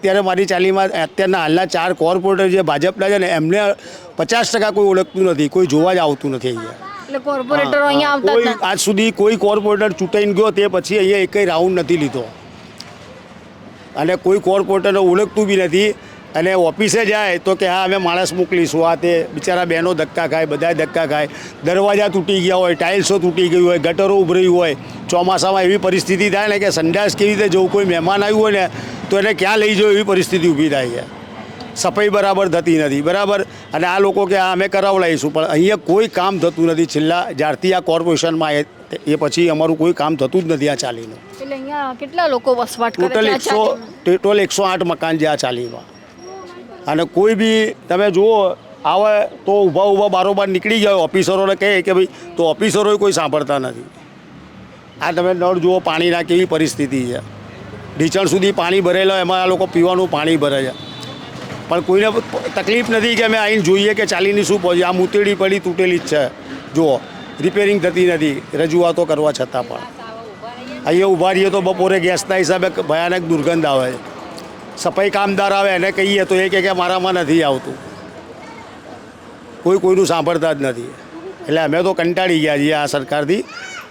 અત્યારે મારી ચાલીમાં અત્યારના હાલના 4 કોર્પોરેટર જે ભાજપના છે ને એમને 50% કોઈ ઓળખતું નથી, કોઈ જોવા જ આવતું નથી અહીંયા. એટલે કોર્પોરેટરો અહીંયા આવતા જ કોઈ નથી. આજ સુધી કોઈ કોર્પોરેટર ચૂંટાઈને ગયો તે પછી અહીંયા એકય રાઉન્ડ નથી લીધો અને કોઈ કોર્પોરેટરને ઓળખતું બી નથી. અને ઓફિસે જાય તો કે હા અમે માણસ મોકલીશું, આ તે બિચારા બહેનો ધક્કા ખાય, બધાય ધક્કા ખાય, દરવાજા તૂટી ગયા હોય, ટાઇલ્સો તૂટી ગઈ હોય, ગટરો ઉભરી હોય. ચોમાસામાં એવી પરિસ્થિતિ થાય ને કે સંડાસ કેવી રીતે જવું, કોઈ મહેમાન આવ્યું હોય ને તો એને ક્યાં લઈ જવું એવી પરિસ્થિતિ ઊભી થાય છે. સફાઈ બરાબર થતી નથી, બરાબર. અને આ લોકો કે આ અમે કરાવડાવીશું, પણ અહીંયા કોઈ કામ થતું નથી. છેલ્લા જ્યારથી આ કોર્પોરેશનમાં એ પછી અમારું કોઈ કામ થતું જ નથી આ ચાલીનું. એટલે અહીંયા કેટલા લોકો વસવાટ કરે ટોટલ છે આ ચાલીમાં? 108 મકાન છે આ ચાલીમાં. અને કોઈ બી તમે જુઓ આવે તો ઊભા બારોબાર નીકળી જાય. ઓફિસરોને કહે કે ભાઈ, તો ઓફિસરોએ કોઈ સાંભળતા નથી. આ તમે નળ જુઓ, પાણીના કેવી પરિસ્થિતિ છે. ઢીચણ સુધી પાણી ભરેલા, એમાં આ લોકો પીવાનું પાણી ભરે છે. પણ કોઈને તકલીફ નથી કે અમે આવીને જોઈએ કે ચાલીની શું પહોંચી. આ મૂતેડી પડી તૂટેલી જ છે, જુઓ રિપેરિંગ થતી નથી રજૂઆતો કરવા છતાં પણ. અહીંયા ઊભા રહીએ તો બપોરે ગેસના હિસાબે ભયાનક દુર્ગંધ આવે છે. સફાઈ કામદાર આવે એને કહીએ તો એ કહે કે મારામાં નથી આવતું. કોઈનું સાંભળતા જ નથી. એટલે અમે તો કંટાળી ગયા છીએ આ સરકારથી.